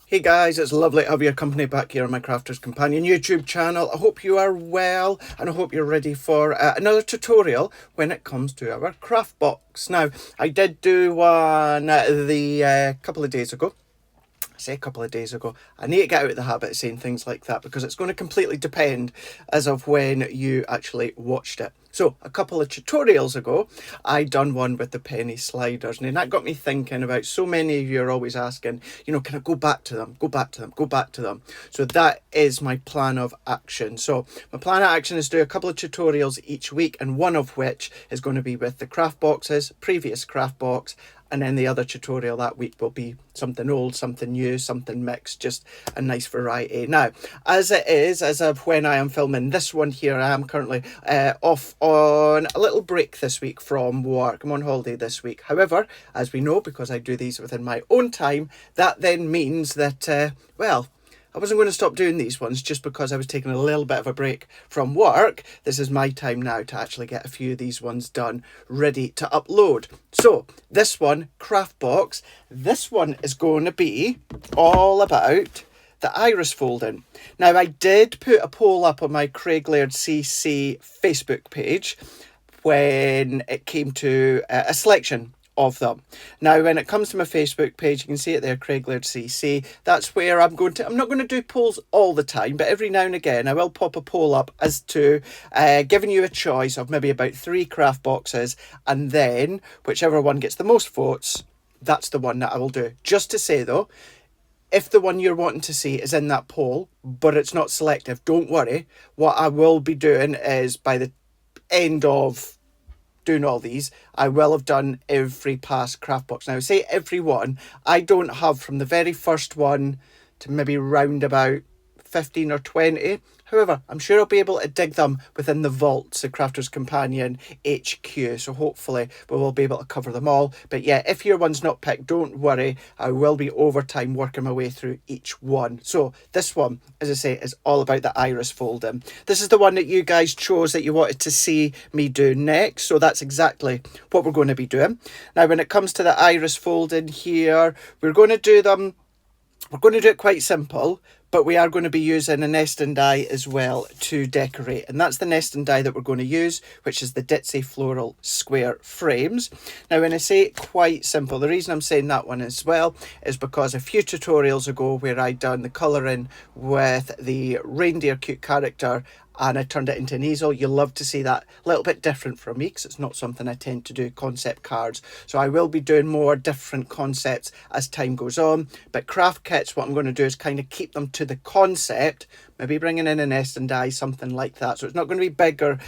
Hey guys, it's lovely to have your company back here on my Crafter's Companion YouTube channel. I hope you are well and I hope you're ready for another tutorial when it comes to our craft box. Now, I did do one the couple of days ago. Say a couple of days ago. I need to get out of the habit of saying things like that because it's going to completely depend as of when you actually watched it. So a couple of tutorials ago, I done one with the penny sliders, and that got me thinking about so many of you are always asking, you know, can I go back to them, go back to them, go back to them? So that is my plan of action. So my plan of action is to do a couple of tutorials each week, and one of which is going to be with the craft boxes, previous craft box, and then the other tutorial that week will be something old, something new, something mixed, just a nice variety. Now, as it is, as of when I am filming this one here, I am currently off on a little break this week from work. I'm on holiday this week. However, as we know, because I do these within my own time, that then means that, well, I wasn't going to stop doing these ones just because I was taking a little bit of a break from work. This is my time now to actually get a few of these ones done, ready to upload. So this one, craft box, this one is going to be all about the iris folding. Now, I did put a poll up on my Craiglairdcc Facebook page when it came to a selection of them. Now, when it comes to my Facebook page, you can see it there, Craiglairdcc. That's where I'm not going to do polls all the time, but every now and again I will pop a poll up as to giving you a choice of maybe about 3 craft boxes, and then whichever one gets the most votes, that's the one that I will do. Just to say though, if the one you're wanting to see is in that poll, but it's not selective, don't worry. What I will be doing is by the end of doing all these, I will have done every past craft box. Now, I say every one, I don't have from the very first one to maybe round about 15 or 20. However, I'm sure I'll be able to dig them within the vaults, the Crafter's Companion HQ. So hopefully we will be able to cover them all. But yeah, if your one's not picked, don't worry. I will be overtime working my way through each one. So this one, as I say, is all about the iris folding. This is the one that you guys chose that you wanted to see me do next. So that's exactly what we're going to be doing. Now, when it comes to the iris folding here, we're going to do it quite simple, but we are going to be using a nesting die as well to decorate. And that's the nesting die that we're going to use, which is the Ditzy Floral Square Frames. Now, when I say quite simple, the reason I'm saying that one as well is because a few tutorials ago where I done the colouring with the reindeer cute character and I turned it into an easel, you'll love to see that a little bit different from me because it's not something I tend to do, concept cards. So I will be doing more different concepts as time goes on. But craft kits, what I'm going to do is kind of keep them to the concept, maybe bringing in a nesting die, something like that. So it's not going to be big or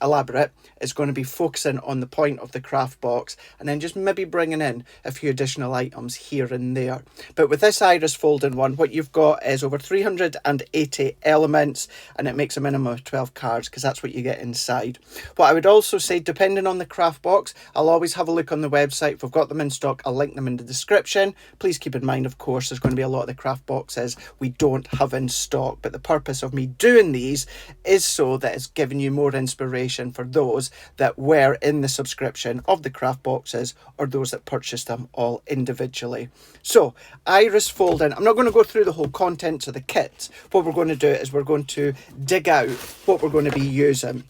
elaborate. It's going to be focusing on the point of the craft box and then just maybe bringing in a few additional items here and there. But with this iris folding one, what you've got is over 380 elements, and it makes a minimum of 12 cards because that's what you get inside. What I would also say, depending on the craft box, I'll always have a look on the website. If we've got them in stock, I'll link them in the description. Please keep in mind, of course, there's going to be a lot of the craft boxes we don't have in stock, but the purpose of me doing these is so that it's giving you more inspiration for those that were in the subscription of the craft boxes or those that purchased them all individually. So iris folding, I'm not going to go through the whole contents of the kit. What we're going to do is we're going to dig out what we're going to be using.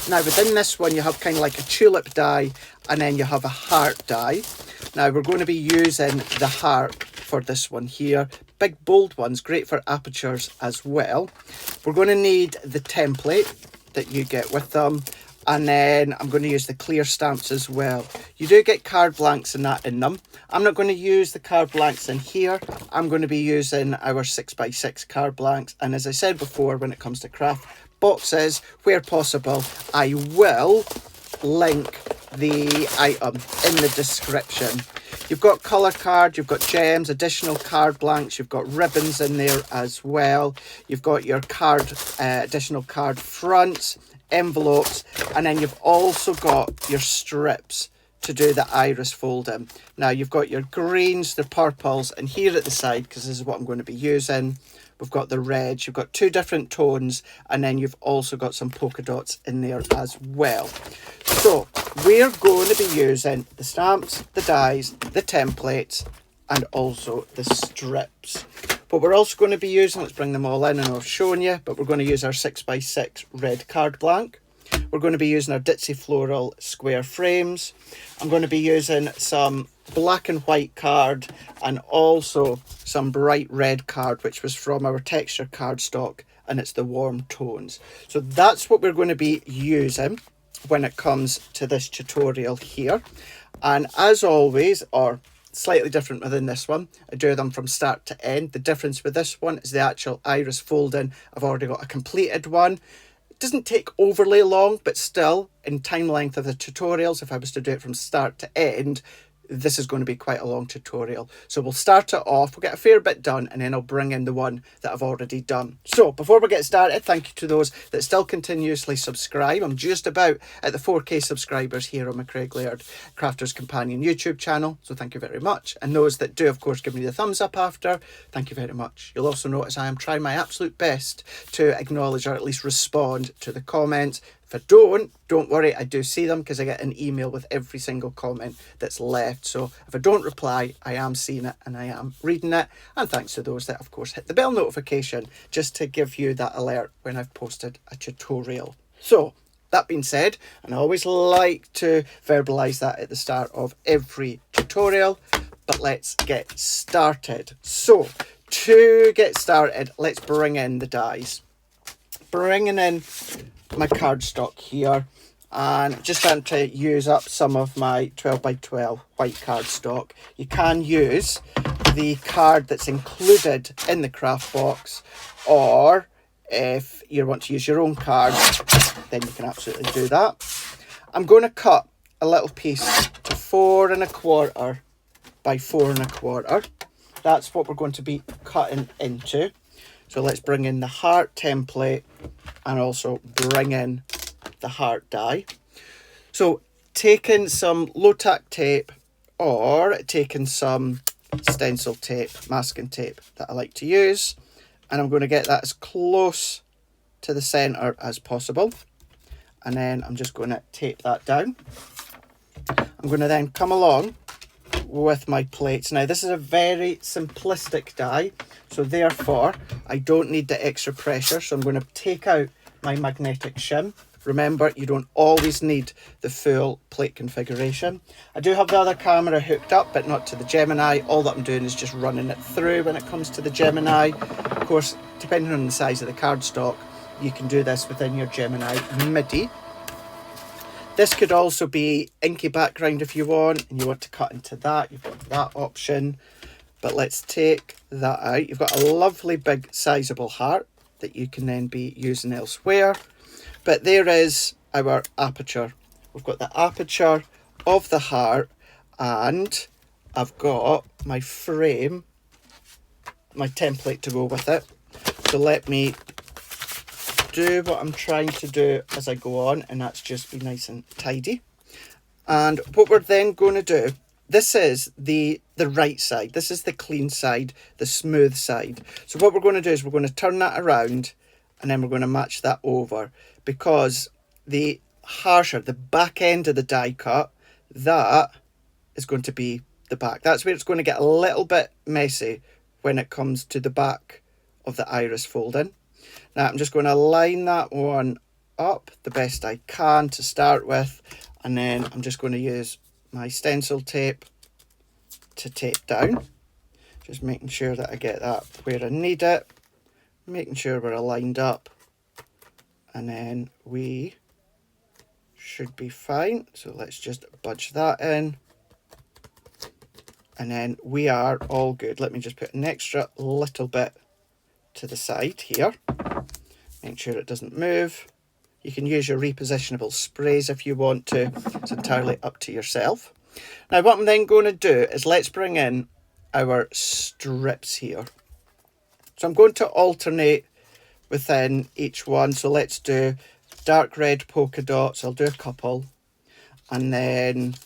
Now, within this one, you have kind of like a tulip die and then you have a heart die. Now, we're going to be using the heart for this one here. Big bold ones, great for apertures as well. We're going to need the template that you get with them. And then I'm going to use the clear stamps as well. You do get card blanks and that in them. I'm not going to use the card blanks in here. I'm going to be using our 6x6 card blanks. And as I said before, when it comes to craft boxes, where possible, I will link the item in the description. You've got colour cards, you've got gems, additional card blanks, you've got ribbons in there as well. You've got your card, additional card fronts, envelopes, and then you've also got your strips to do the iris folding. Now, you've got your greens, the purples, and here at the side, because this is what I'm going to be using, we've got the reds. You've got 2 different tones, and then you've also got some polka dots in there as well. So we're going to be using the stamps, the dies, the templates, and also the strips. What we're also going to be using, let's bring them all in and I've shown you, but we're going to use our 6x6 red card blank. We're going to be using our Ditzy Floral square frames. I'm going to be using some black and white card and also some bright red card, which was from our texture cardstock, and it's the warm tones. So that's what we're going to be using when it comes to this tutorial here. And as always, or slightly different within this one, I do them from start to end. The difference with this one is the actual iris folding. I've already got a completed one. It doesn't take overly long, but still, in time length of the tutorials, if I was to do it from start to end, this is going to be quite a long tutorial. So we'll start it off, we'll get a fair bit done, and then I'll bring in the one that I've already done. So before we get started, thank you to those that still continuously subscribe. I'm just about at the 4K subscribers here on my Craig Laird Crafters Companion YouTube channel, so thank you very much. And those that do, of course, give me the thumbs up after, thank you very much. You'll also notice I am trying my absolute best to acknowledge or at least respond to the comments. If I don't worry, I do see them because I get an email with every single comment that's left. So if I don't reply, I am seeing it and I am reading it. And thanks to those that, of course, hit the bell notification just to give you that alert when I've posted a tutorial. So that being said, and I always like to verbalise that at the start of every tutorial, but let's get started. So to get started, let's bring in the dies. Bringing in my cardstock here, and just trying to use up some of my 12x12 white cardstock. You can use the card that's included in the craft box, or if you want to use your own card, then you can absolutely do that. I'm going to cut a little piece to 4 1/4 by 4 1/4. That's what we're going to be cutting into. So let's bring in the heart template and also bring in the heart die. So taking some low tack tape or taking some stencil tape, masking tape that I like to use, and I'm going to get that as close to the centre as possible. And then I'm just going to tape that down. I'm going to then come along with my plates. Now this is a very simplistic die, so therefore I don't need the extra pressure, so I'm going to take out my magnetic shim. Remember, you don't always need the full plate configuration. I do have the other camera hooked up, but not to the Gemini. All that I'm doing is just running it through when it comes to the Gemini. Of course, depending on the size of the cardstock, you can do this within your Gemini MIDI. This could also be inky background if you want, and you want to cut into that. You've got that option. But let's take that out. You've got a lovely big sizable heart that you can then be using elsewhere. But there is our aperture. We've got the aperture of the heart, and I've got my frame, my template to go with it. So let me do what I'm trying to do as I go on, and that's just be nice and tidy. And what we're then going to do, this is the right side, this is the clean side, the smooth side. So what we're going to do is we're going to turn that around, and then we're going to match that over, because the harsher, the back end of the die cut, that is going to be the back. That's where it's going to get a little bit messy when it comes to the back of the iris folding. Now I'm just going to line that one up the best I can to start with, and then I'm just going to use my stencil tape to tape down, just making sure that I get that where I need it, making sure we're aligned up, and then we should be fine. So let's just budge that in, and then we are all good. Let me just put an extra little bit to the side here, make sure it doesn't move. You can use your repositionable sprays if you want to. It's entirely up to yourself. Now what I'm then going to do is let's bring in our strips here. So I'm going to alternate within each one. So let's do dark red polka dots. I'll do a couple, and then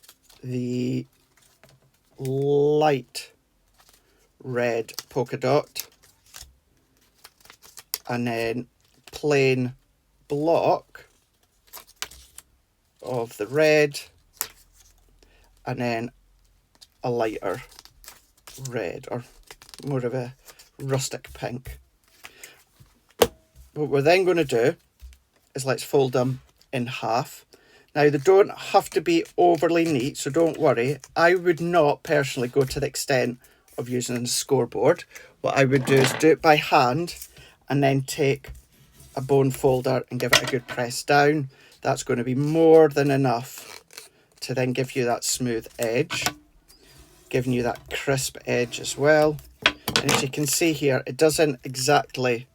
the light red polka dot, and then plain block of the red, and then a lighter red, or more of a rustic pink. What we're then going to do is let's fold them in half. Now, they don't have to be overly neat, so don't worry. I would not personally go to the extent of using a scoreboard. What I would do is do it by hand and then take a bone folder and give it a good press down. That's going to be more than enough to then give you that smooth edge, giving you that crisp edge as well. And as you can see here, it doesn't exactly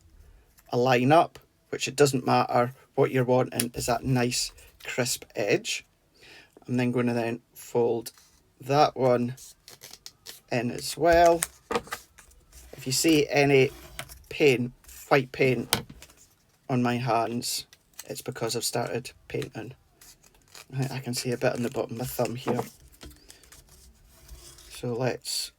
align up, which it doesn't matter. What you're wanting is that nice crisp edge. I'm then going to then fold that one in as well. If you see any paint, white paint on my hands, it's because I've started painting. I can see a bit on the bottom of my thumb here. So let's,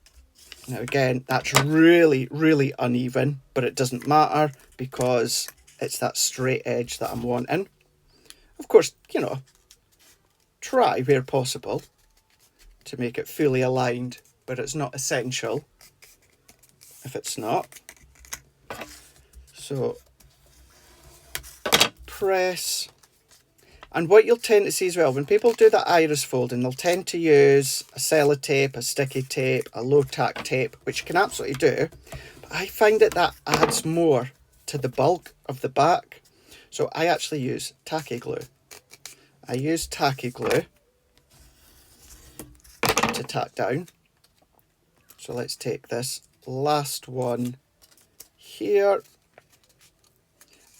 now again, that's really, really uneven, but it doesn't matter because it's that straight edge that I'm wanting. Of course, you know, try where possible to make it fully aligned, but it's not essential if it's not. So press. And what you'll tend to see as well, when people do the iris folding, they'll tend to use a sellotape, a sticky tape, a low tack tape, which you can absolutely do. But I find that adds more to the bulk of the back. So I actually use tacky glue. I use tacky glue to tack down. So let's take this last one here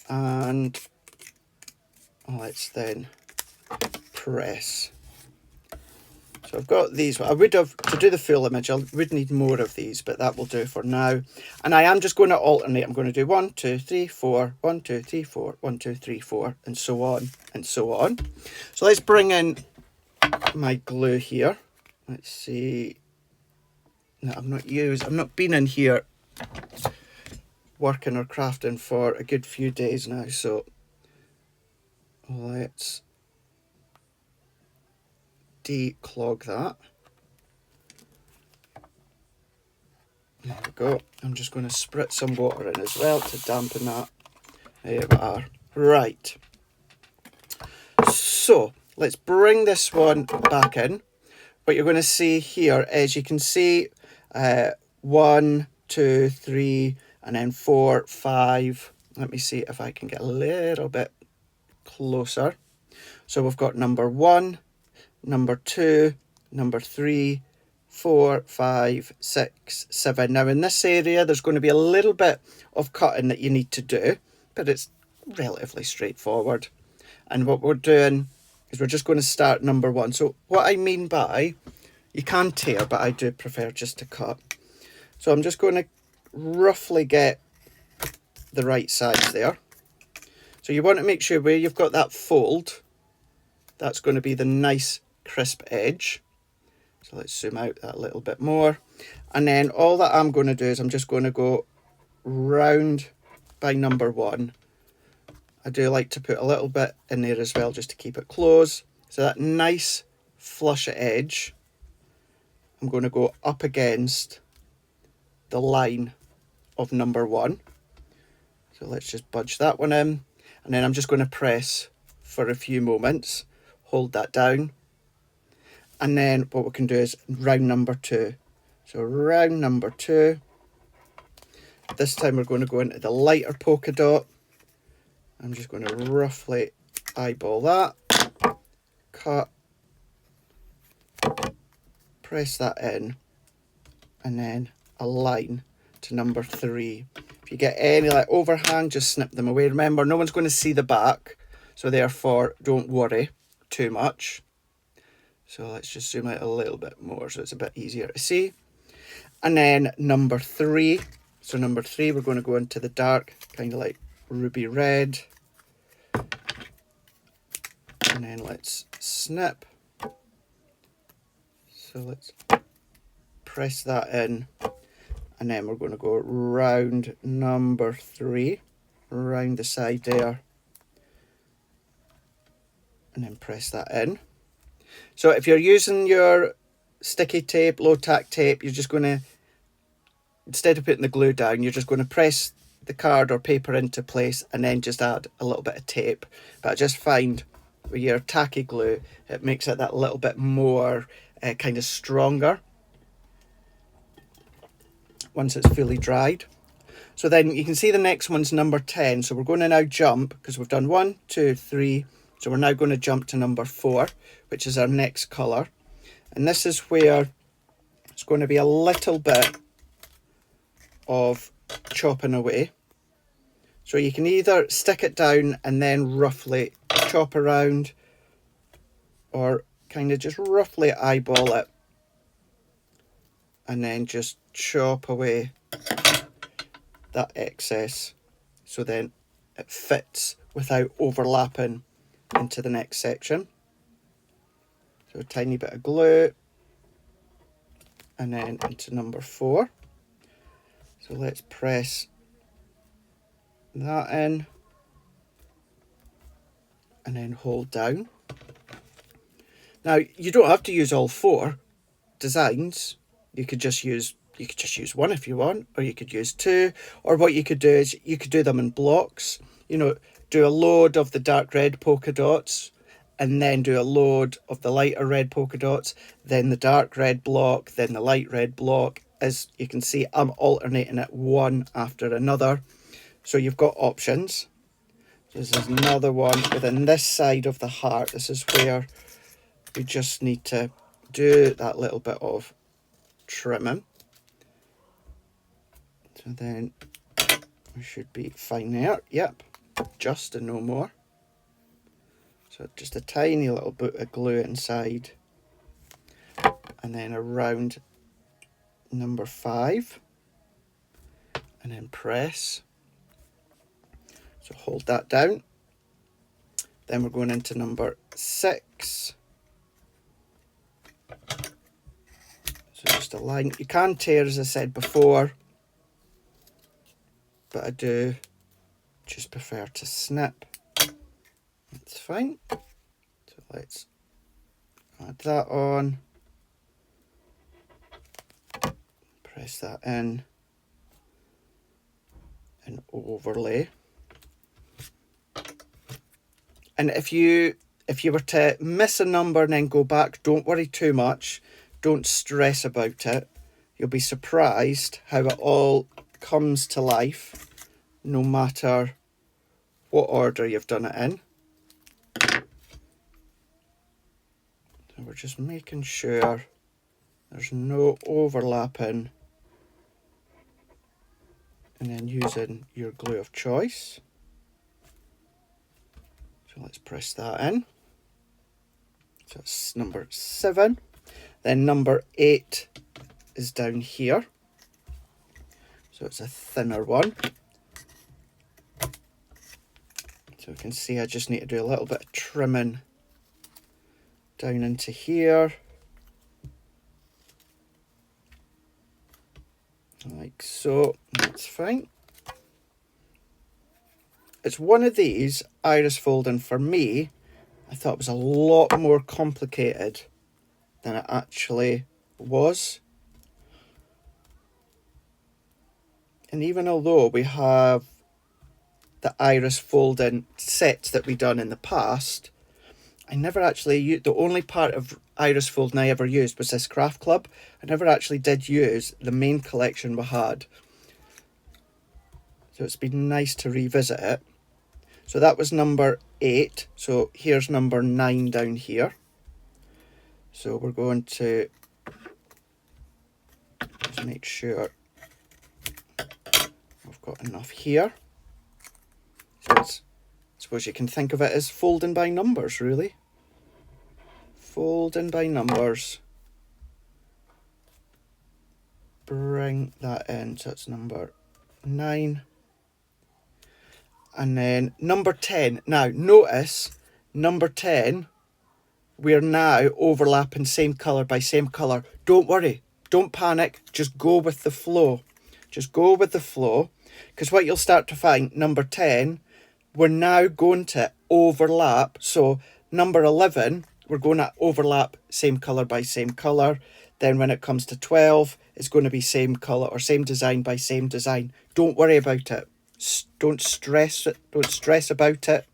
and let's then press. So I've got these. I would have, to do the full image, I would need more of these, but that will do for now. And I am just going to alternate. I'm going to do 1, 2, 3, 4, 1, 2, 3, 4, 1, 2, 3, 4, and so on, and so on. So let's bring in my glue here. Let's see. No, I've not been in here working or crafting for a good few days now, so let's declog that. There we go. I'm just going to spritz some water in as well to dampen that. There we are. Right. So let's bring this one back in. What you're going to see here is you can see 1, 2, 3, and then 4, 5. Let me see if I can get a little bit closer. So we've got number 1, number 2, number 3, 4, 5, 6, 7. Now in this area there's going to be a little bit of cutting that you need to do, but it's relatively straightforward. And what we're doing is we're just going to start number 1. So what I mean by, you can tear, but I do prefer just to cut. So I'm just going to roughly get the right size there. So you want to make sure where you've got that fold, that's going to be the nice crisp edge. So let's zoom out that a little bit more. And then all that I'm going to do is I'm just going to go round by number 1. I do like to put a little bit in there as well just to keep it close. So that nice flush edge, I'm going to go up against the line of number 1. So let's just budge that one in. And then I'm just going to press for a few moments, hold that down. And then what we can do is round number 2. So round number 2. This time we're going to go into the lighter polka dot. I'm just going to roughly eyeball that. Cut. Press that in. And then align to number 3. If you get any like overhang, just snip them away. Remember, no one's going to see the back, so therefore don't worry too much. So let's just zoom out a little bit more so it's a bit easier to see. And then number 3. So number 3, we're going to go into the dark, kind of like ruby red. And then let's snip. So let's press that in. And then we're going to go round number 3, round the side there. And then press that in. So if you're using your sticky tape, low tack tape, you're just going to instead of putting the glue down, you're just going to press the card or paper into place and then just add a little bit of tape. But I just find with your tacky glue, it makes it that little bit more kind of stronger once it's fully dried. So then you can see the next one's number 10. So we're going to now jump, because we've done 1, 2, 3. So we're now going to jump to number 4, which is our next colour. And this is where it's going to be a little bit of chopping away. So you can either stick it down and then roughly chop around, or kind of just roughly eyeball it and then just chop away that excess, so then it fits without overlapping into the next section. So a tiny bit of glue and then into number 4. So let's press that in and then hold down. Now you don't have to use all 4 designs. You could just use one if you want, or you could use 2, or what you could do is you could do them in blocks. You know, do a load of the dark red polka dots and then do a load of the lighter red polka dots, then the dark red block, then the light red block. As you can see, I'm alternating it one after another. So you've got options. This is another one within this side of the heart. This is where we just need to do that little bit of trimming. So then we should be fine there. Yep, just and no more. So just a tiny little bit of glue inside and then around number 5 and then press. So hold that down. Then we're going into number 6. So just a line. You can tear, as I said before, but I do just prefer to snip. That's fine. So let's add that on. Press that in and overlay. And if you were to miss a number and then go back, don't worry too much. Don't stress about it. You'll be surprised how it all comes to life, no matter what order you've done it in. So we're just making sure there's no overlapping, and then using your glue of choice. So let's press that in. So that's number 7. Then number 8 is down here. So it's a thinner one. So you can see I just need to do a little bit of trimming down into here. Like so. That's fine. It's one of these iris folding, for me, I thought it was a lot more complicated than it actually was. And even although we have the iris folding sets that we done in the past, I never actually used, the only part of iris folding I ever used was this craft club. I never actually did use the main collection we had. So it's been nice to revisit it. So that was number 8. So here's number 9 down here. So we're going to just make sure we've got enough here. So it's, I suppose you can think of it as folding by numbers, really. Folding by numbers. Bring that in. So it's number 9. And then number 10. Now, notice number 10, we're now overlapping same colour by same colour. Don't worry. Don't panic. Just go with the flow. Just go with the flow. Because what you'll start to find, number 10, we're now going to overlap. So number 11, we're going to overlap same colour by same colour. Then when it comes to 12, it's going to be same colour or same design by same design. Don't worry about it. Don't stress it. Don't stress about it.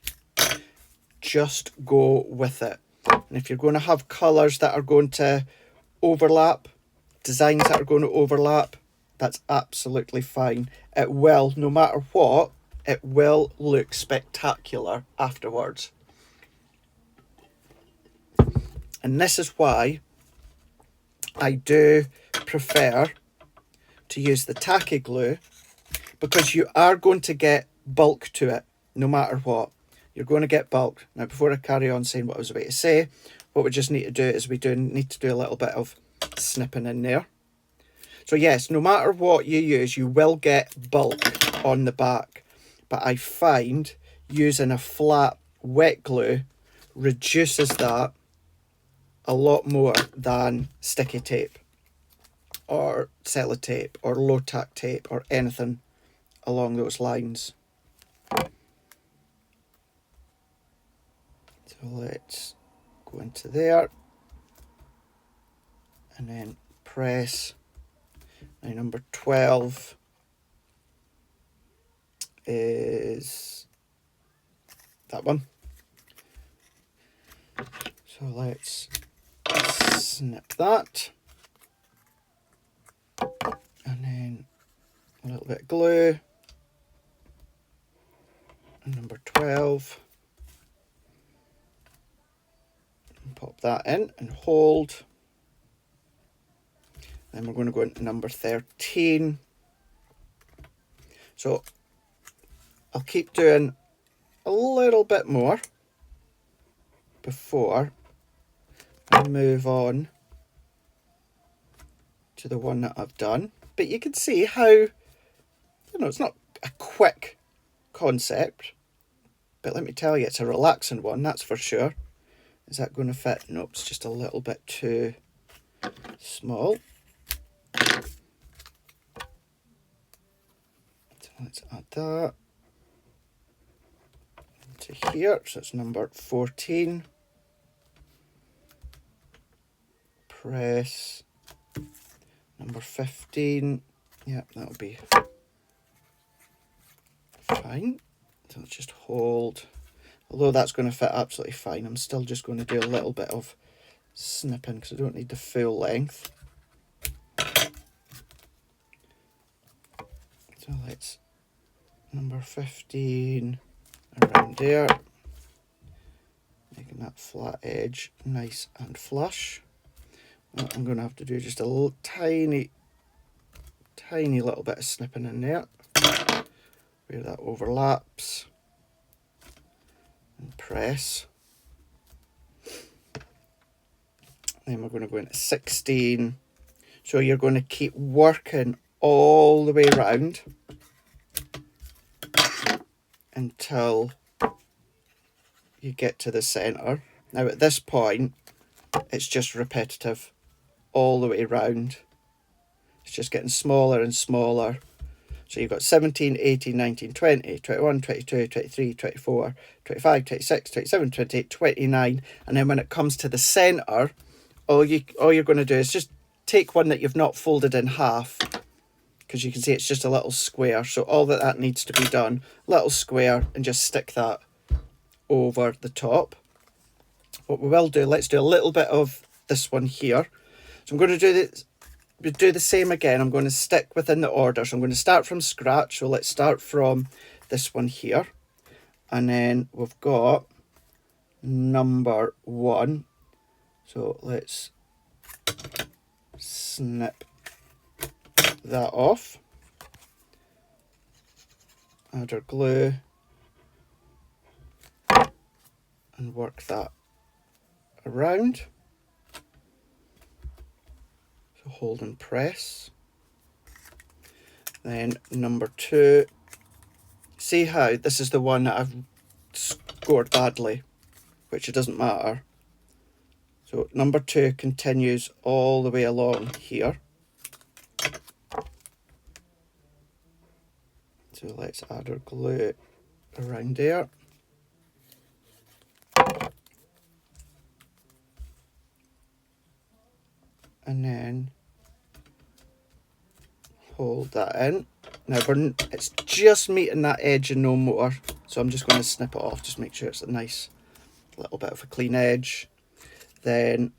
Just go with it. And if you're going to have colours that are going to overlap, designs that are going to overlap, that's absolutely fine. It will, no matter what, it will look spectacular afterwards. And this is why I do prefer to use the tacky glue, because you are going to get bulk to it no matter what. You're going to get bulk. Now, before I carry on saying what I was about to say, what we just need to do is we do need to do a little bit of snipping in there. So yes, no matter what you use, you will get bulk on the back. But I find using a flat wet glue reduces that a lot more than sticky tape or sellotape or low tack tape or anything along those lines. So let's go into there and then press. Now number 12 is that one. So let's snip that. And then a little bit of glue. And number 12. And pop that in and hold. Then we're going to go into number 13. So I'll keep doing a little bit more before I move on to the one that I've done. But you can see how, you know, it's not a quick concept, but let me tell you, it's a relaxing one, that's for sure. Is that going to fit? Nope, it's just a little bit too small. So let's add that to here. So it's number 14. Press number 15. Yeah, that'll be fine. So let's just hold. Although that's going to fit absolutely fine, I'm still just going to do a little bit of snipping because I don't need the full length. So let's number 15 around there, making that flat edge nice and flush. Well, I'm going to have to do just a little tiny little bit of snipping in there where that overlaps, and press. Then we're going to go into 16. So you're going to keep working all the way around until you get to the centre. Now at this point, it's just repetitive all the way around. It's just getting smaller and smaller. So you've got 17, 18, 19, 20, 21, 22, 23, 24, 25, 26, 27, 28, 29. And then when it comes to the centre, all you're going to do is just take one that you've not folded in half, because you can see it's just a little square. So all that needs to be done, little square, and just stick that over the top. What we will do, let's do a little bit of this one here. So I'm going to do this. We do the same again. I'm going to stick within the order. So I'm going to start from scratch. So let's start from this one here. And then we've got number 1. So let's snip that off. Add our glue. And work that around. Hold and press. Then number 2. See how this is the one that I've scored badly, which it doesn't matter. So number 2 continues all the way along here. So let's add our glue around there. and then hold that in. Now it's just meeting that edge and no more, so I'm just going to snip it off, just make sure it's a nice little bit of a clean edge. Then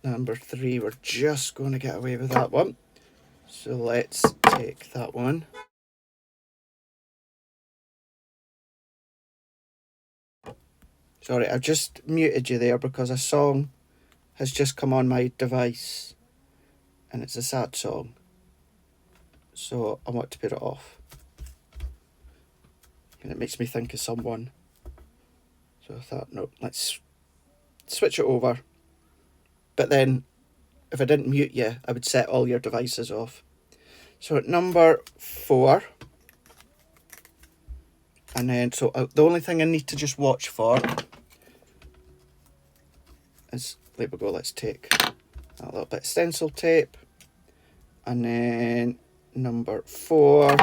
number 3, we're just going to get away with that one. So let's take that one. Sorry, I've just muted you there because a song has just come on my device and it's a sad song. So I want to put it off. And it makes me think of someone. So I thought, no, let's switch it over. But then, if I didn't mute you, I would set all your devices off. So at number 4, and then, so the only thing I need to just watch for is, there we go, let's take a little bit of stencil tape, and then number 4,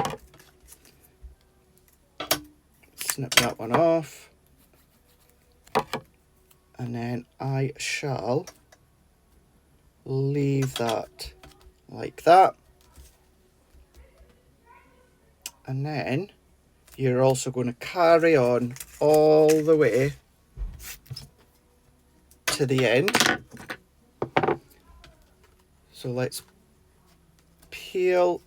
snip that one off, and then I shall leave that like that. And then you're also going to carry on all the way to the end. So let's peel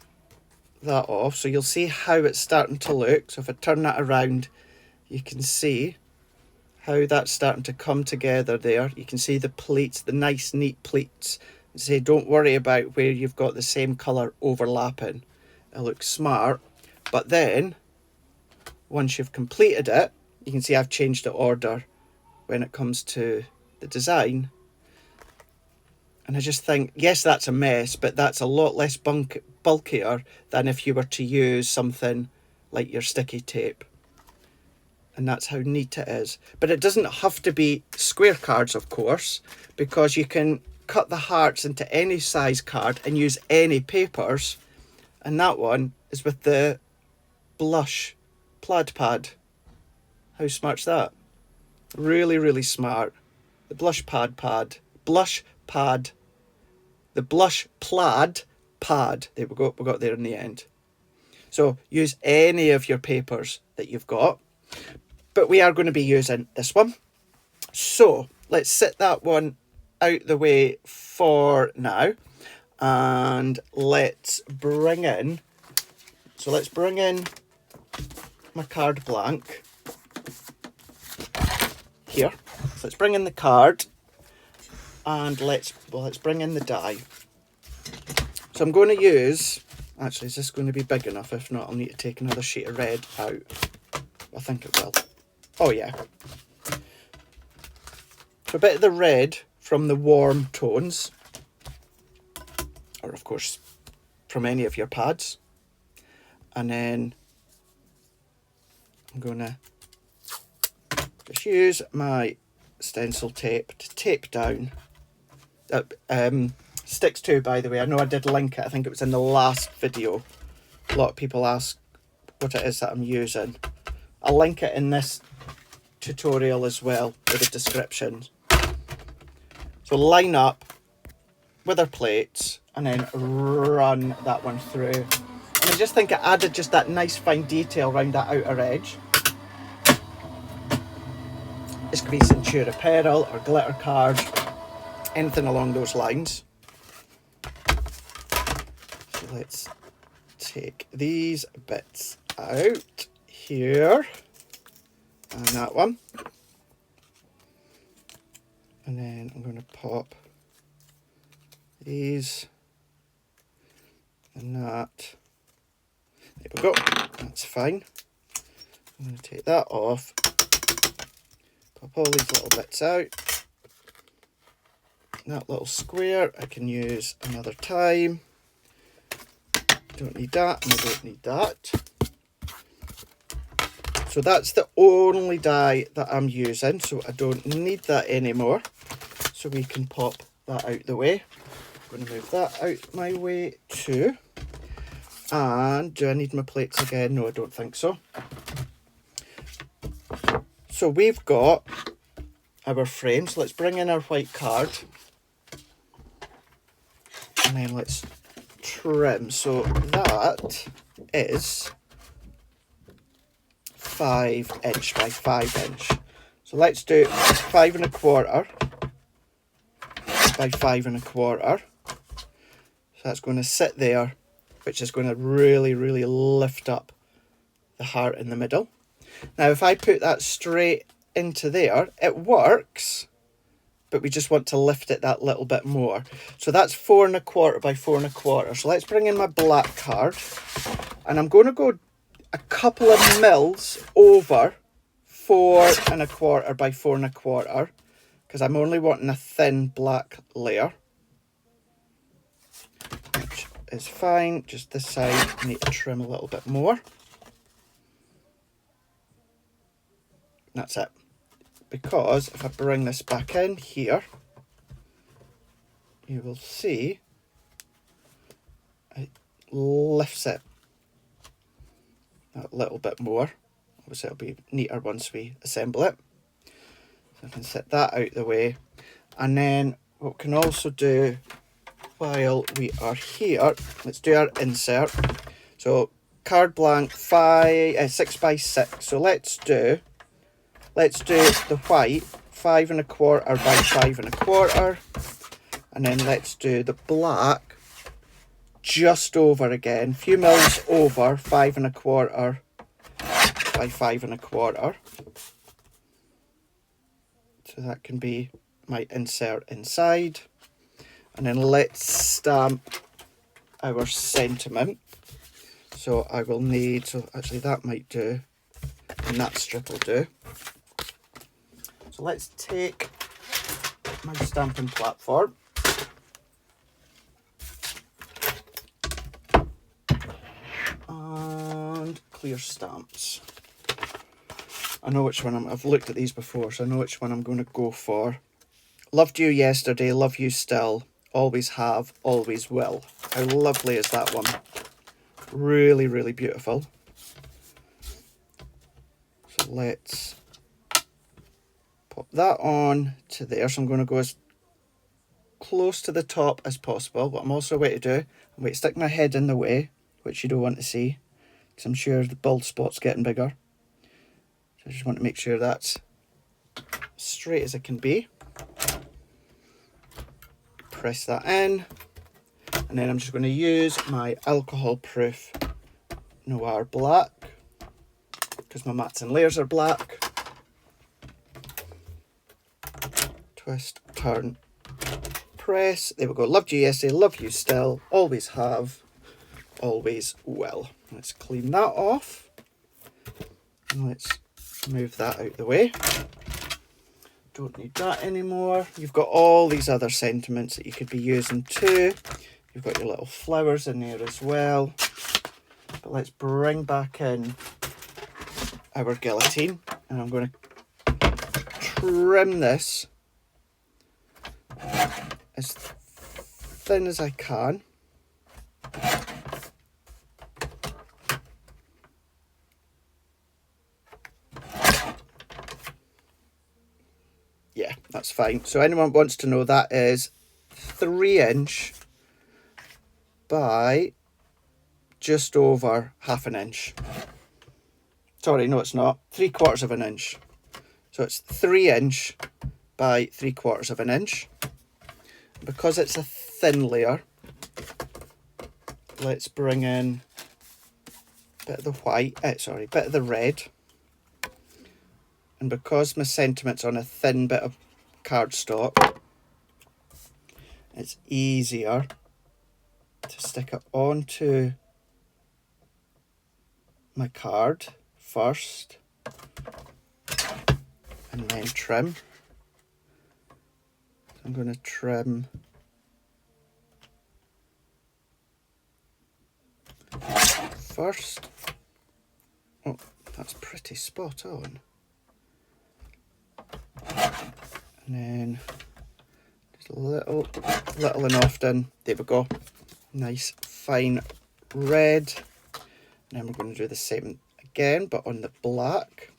that off, so you'll see how it's starting to look. So if I turn that around, you can see how that's starting to come together there. You can see the pleats, the nice neat pleats. Say, don't worry about where you've got the same colour overlapping. It looks smart. But then, once you've completed it, you can see I've changed the order when it comes to the design. And I just think, yes, that's a mess, but that's a lot less bulkier than if you were to use something like your sticky tape. And that's how neat it is. But it doesn't have to be square cards, of course, because you can cut the hearts into any size card and use any papers. And that one is with the blush plaid pad. How smart's that? Really, really smart. The blush plaid pad. The blush plaid pad. There we go. We got there in the end. So use any of your papers that you've got. But we are going to be using this one. So let's set that one out the way for now. And let's bring in... So let's bring in my card blank here. So let's bring in the card. And let's bring in the die. So I'm going to use... Actually, is this going to be big enough? If not, I'll need to take another sheet of red out. I think it will. Oh yeah. So a bit of the red from the warm tones, or of course from any of your pads, and then I'm going to just use my stencil tape to tape down. Stix2, by the way, I know I did link it, I think it was in the last video. A lot of people ask what it is that I'm using. I'll link it in this tutorial as well with the description. So line up with our plates and then run that one through. And I just think it added just that nice fine detail around that outer edge. This could be Centura Peril or glitter card, anything along those lines. So let's take these bits out here. And that one. And then I'm going to pop these and that. There we go. That's fine. I'm going to take that off. Pop all these little bits out. That little square I can use another time. Don't need that, and I don't need that. So that's the only die that I'm using, so I don't need that anymore. So we can pop that out the way. I'm going to move that out my way too. And do I need my plates again? No, I don't think so. So we've got our frame. So let's bring in our white card. And then let's trim. So that is 5 inch by 5 inch. So let's do 5 1/4 by 5 1/4. So that's going to sit there, which is going to really, really lift up the heart in the middle. Now, if I put that straight into there, it works, but we just want to lift it that little bit more. So that's 4 1/4 by 4 1/4. So let's bring in my black card, and I'm going to go a couple of mils over 4 1/4 by 4 1/4, because I'm only wanting a thin black layer, which is fine. Just this side, I need to trim a little bit more. That's it. Because if I bring this back in here, you will see it lifts it a little bit more. Obviously it'll be neater once we assemble it. So I can set that out the way. And then what we can also do while we are here, let's do our insert. So card blank 6 by 6. So let's do the white 5 1/4 by 5 1/4, and then let's do the black just over again, a few mils over 5 1/4 by 5 1/4. So that can be my insert inside. And then let's stamp our sentiment. So I will need, so actually that might do, and that strip will do. So let's take my stamping platform and clear stamps. I know which one I've looked at these before, so I know which one I'm going to go for. Loved you yesterday, love you still, always have, always will. How lovely is that one? Really, really beautiful. So let's pop that on to there. So I'm going to go as close to the top as possible. What I'm also going to do, I'm going to stick my head in the way, which you don't want to see, because I'm sure the bald spot's getting bigger. So I just want to make sure that's straight as it can be. Press that in, and then I'm just going to use my alcohol proof Noir black, because my mats and layers are black. Twist, turn, press. There we go. Loved you yesterday, love you still, always have, always will. Let's clean that off. And let's move that out the way. Don't need that anymore. You've got all these other sentiments that you could be using too. You've got your little flowers in there as well. But let's bring back in our guillotine, and I'm going to trim this as thin as I can. Yeah, that's fine. So anyone wants to know, that is 3 inch by just over 1/2 inch. Sorry, no it's not. 3/4 inch. So it's 3 inch by 3/4 inch. Because it's a thin layer, let's bring in a bit of the white, bit of the red. And because my sentiment's on a thin bit of cardstock, it's easier to stick it onto my card first and then trim. I'm going to trim first. Oh, that's pretty spot on. And then just a little and often. There we go. Nice fine red. And then we're going to do the same again, but on the black.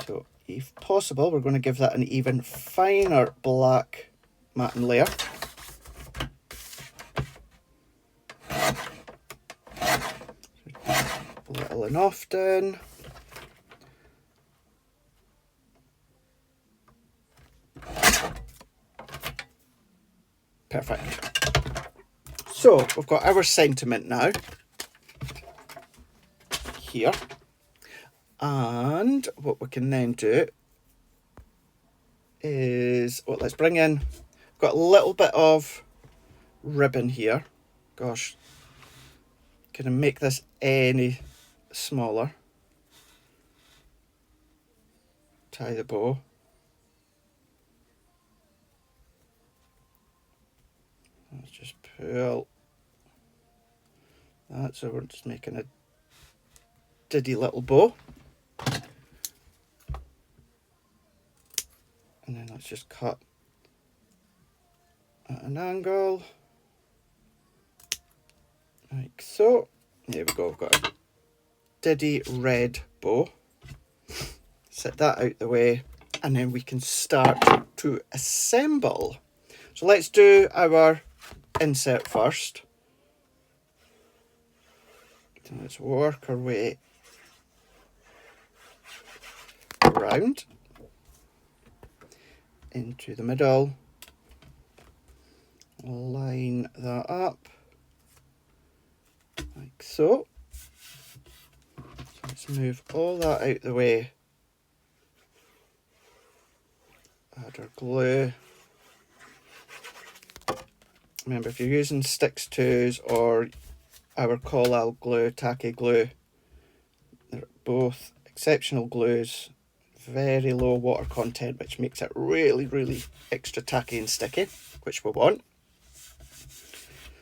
So if possible, we're going to give that an even finer black matting layer. Little and often. Perfect. So we've got our sentiment now here, and what we can then do is, well, let's bring in, got a little bit of ribbon here. Gosh, can I make this any smaller? Tie the bow. Let's just pull that, so we're just making a diddy little bow. And then let's just cut at an angle, like so. There we go, we've got a diddy red bow. Set that out the way, and then we can start to assemble. So let's do our insert first. So let's work our way around into the middle, line that up like so. So let's move all that out the way, add our glue. Remember, if you're using Stix2s or our call-out glue, tacky glue, they're both exceptional glues, very low water content, which makes it really, really extra tacky and sticky, which we want.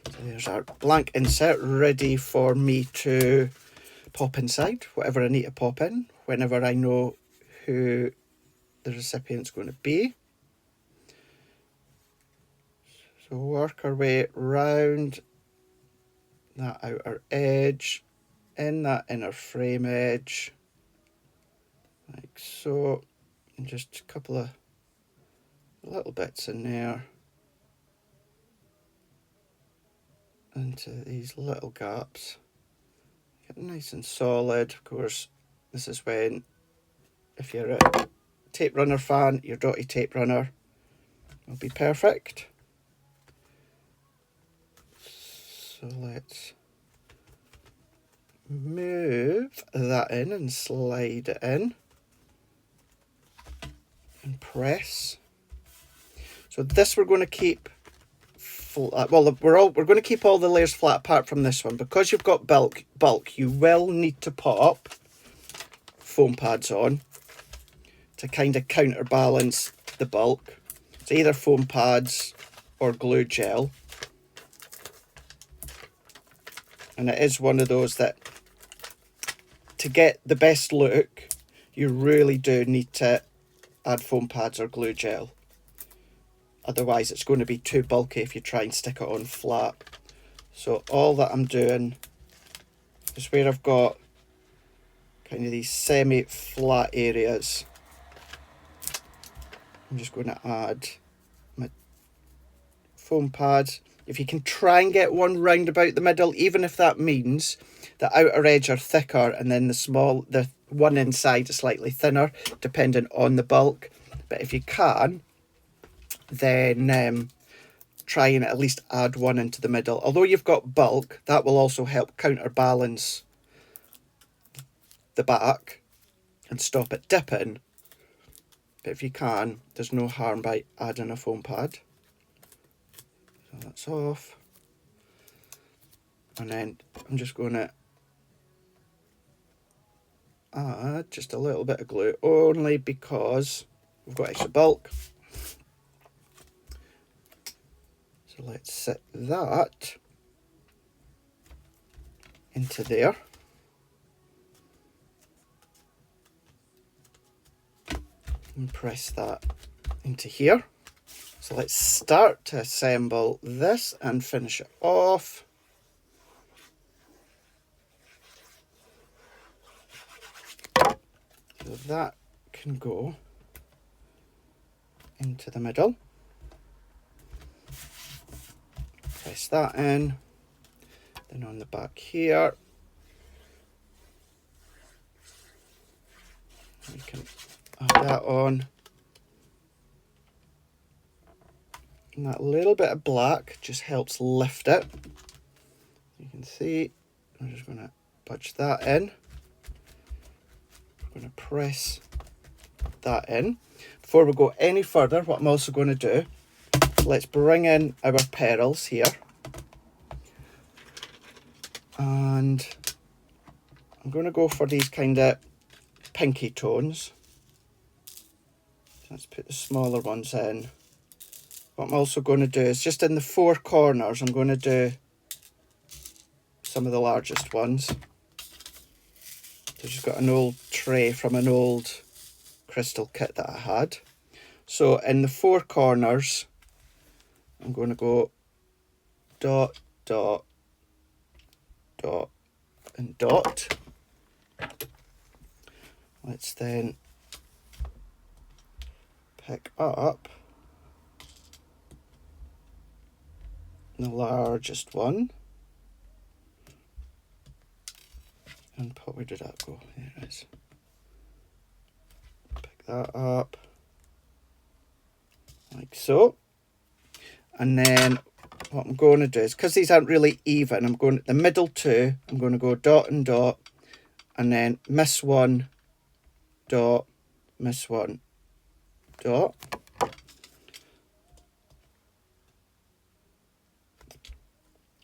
So there's our blank insert ready for me to pop inside whatever I need to pop in whenever I know who the recipient's going to be. So work our way round that outer edge, in that inner frame edge, like so, and just a couple of little bits in there into these little gaps. Get nice and solid. Of course, this is when, if you're a tape runner fan, your dotty tape runner will be perfect. So let's move that in and slide it in and press. So this we're going to keep flat. Well, we're going to keep all the layers flat apart from this one, because you've got bulk. You will need to pop foam pads on to kind of counterbalance the bulk. It's either foam pads or glue gel. And it is one of those that, to get the best look, you really do need to add foam pads or glue gel. Otherwise it's going to be too bulky if you try and stick it on flat. So all that I'm doing is where I've got kind of these semi-flat areas, I'm just going to add my foam pads. If you can try and get one round about the middle, even if that means the outer edge are thicker and then the one inside is slightly thinner, depending on the bulk. But if you can, then try and at least add one into the middle. Although you've got bulk, that will also help counterbalance the back and stop it dipping. But if you can, there's no harm by adding a foam pad. So that's off. And then I'm just going to add just a little bit of glue, only because we've got extra bulk. So let's set that into there. And press that into here. So let's start to assemble this and finish it off. So that can go into the middle. Press that in. Then on the back here, we can add that on. And that little bit of black just helps lift it. You can see, I'm just going to punch that in. I'm going to press that in. Before we go any further, what I'm also going to do, let's bring in our petals here. And I'm going to go for these kind of pinky tones. So let's put the smaller ones in. What I'm also going to do is just in the four corners, I'm going to do some of the largest ones. So I've just got an old tray from an old crystal kit that I had. So in the four corners, I'm going to go dot, dot, dot, and dot. Let's then pick up the largest one. And where did that go? There it is. Pick that up, like so. And then what I'm going to do is, because these aren't really even, I'm going, the middle two, I'm going to go dot and dot, and then miss one, dot, miss one, dot.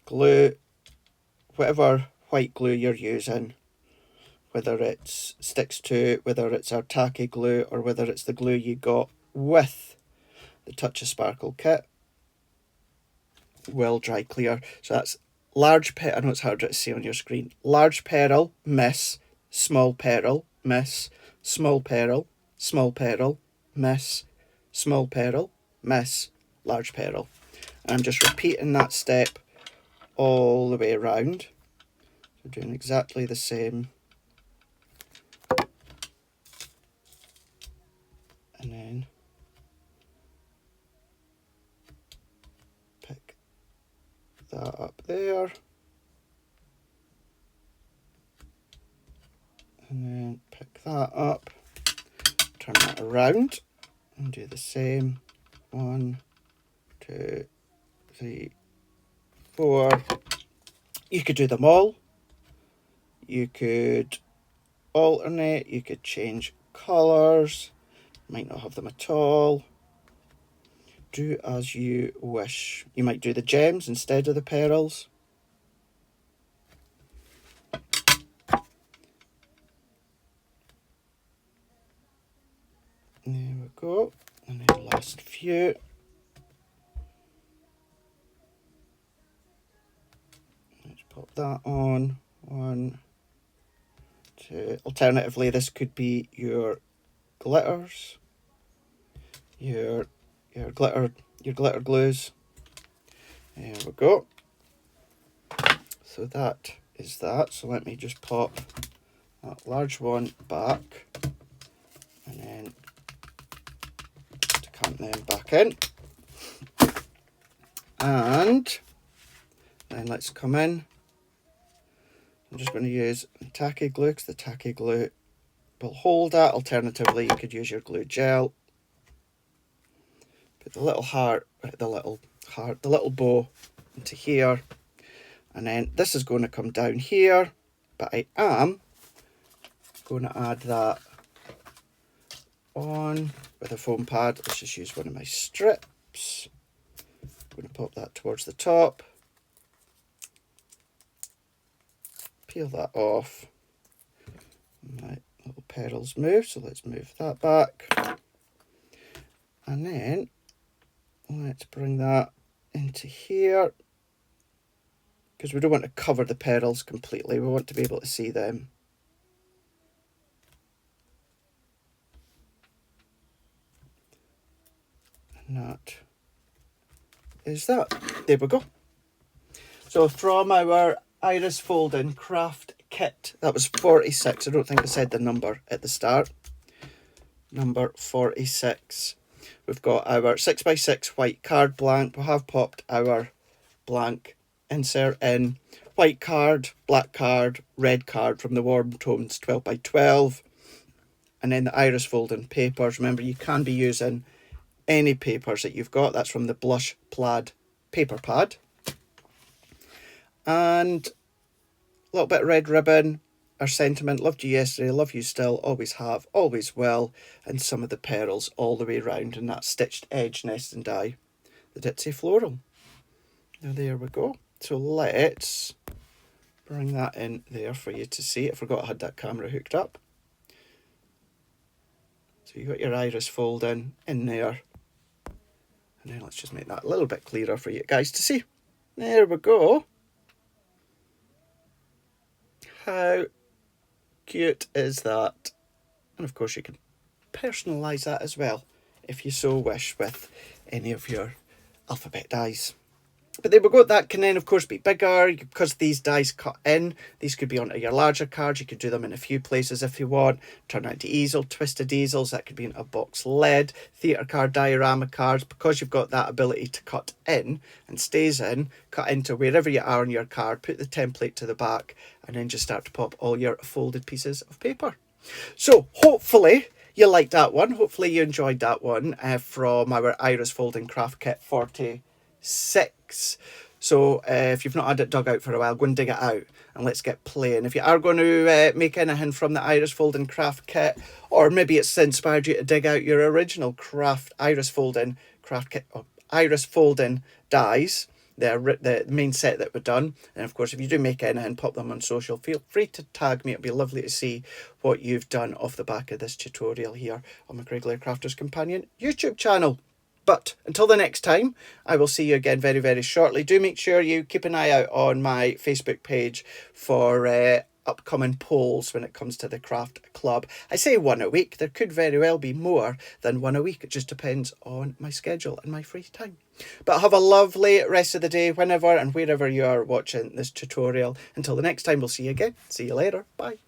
Glue, whatever white glue you're using, whether it's Stix2, whether it's our tacky glue, or whether it's the glue you got with the Touch of Sparkle kit, will dry clear. So that's large petal, I know it's harder to see on your screen, large petal, miss, small petal, miss, small petal, miss, small petal, miss, large petal. And I'm just repeating that step all the way around. So doing exactly the same. And then pick that up there. And then pick that up, turn that around and do the same. 1, 2, 3, 4. You could do them all. You could alternate, you could change colours, might not have them at all. Do as you wish. You might do the gems instead of the pearls. There we go. And then last few. Let's pop that on. 1, 2. Alternatively, this could be your glitters, your glitter glues. There we go. So that is that. So let me just pop that large one back and then count them back in. And then let's come in. I'm just going to use tacky glue because the tacky glue will hold that. Alternatively, you could use your glue gel. Put the little heart, the little bow into here. And then this is going to come down here, but I am going to add that on with a foam pad. Let's just use one of my strips. I'm going to pop that towards the top. Peel that off. My little petals move, so let's move that back. And then let's bring that into here, because we don't want to cover the petals completely. We want to be able to see them. And that is that. There we go. So from our Iris Folding Craft Kit, that was 46. I don't think I said the number at the start. number 46. We've got our 6x6 white card blank. We have popped our blank insert in. White card, black card, red card from the Warm Tones 12x12. And then the iris folding papers. Remember, you can be using any papers that you've got. That's from the Blush Plaid paper pad. And a little bit of red ribbon. Our sentiment, loved you yesterday, love you still, always have, always will. And some of the pearls all the way around in that stitched edge nest and die. The Ditzy Floral. Now there we go. So let's bring that in there for you to see. I forgot I had that camera hooked up. So you got your iris folding in there. And then let's just make that a little bit clearer for you guys to see. There we go. How cute is that? And of course you can personalise that as well if you so wish with any of your alphabet dies. But there we go. That can then of course be bigger because these dies cut in. These could be onto your larger cards. You could do them in a few places if you want. Turn out into easel, twisted easels. That could be in a box lid, theatre card, diorama cards. Because you've got that ability to cut in and stays in, cut into wherever you are on your card, put the template to the back, and then just start to pop all your folded pieces of paper. So hopefully you liked that one. Hopefully you enjoyed that one from our Iris Folding Craft Kit 46. So if you've not had it dug out for a while, go and dig it out and let's get playing. If you are going to make anything from the Iris Folding Craft Kit, or maybe it's inspired you to dig out your original Iris Folding Craft Kit, or Iris Folding dies, the main set that we've done. And of course, if you do make anything, pop them on social, feel free to tag me. It'll be lovely to see what you've done off the back of this tutorial here on my Craiglairdcc Crafters Companion YouTube channel. But until the next time, I will see you again very, very shortly. Do make sure you keep an eye out on my Facebook page for upcoming polls when it comes to the craft club. I say one a week. There could very well be more than one a week. It just depends on my schedule and my free time. But have a lovely rest of the day whenever and wherever you are watching this tutorial. Until the next time, we'll see you again. See you later. Bye.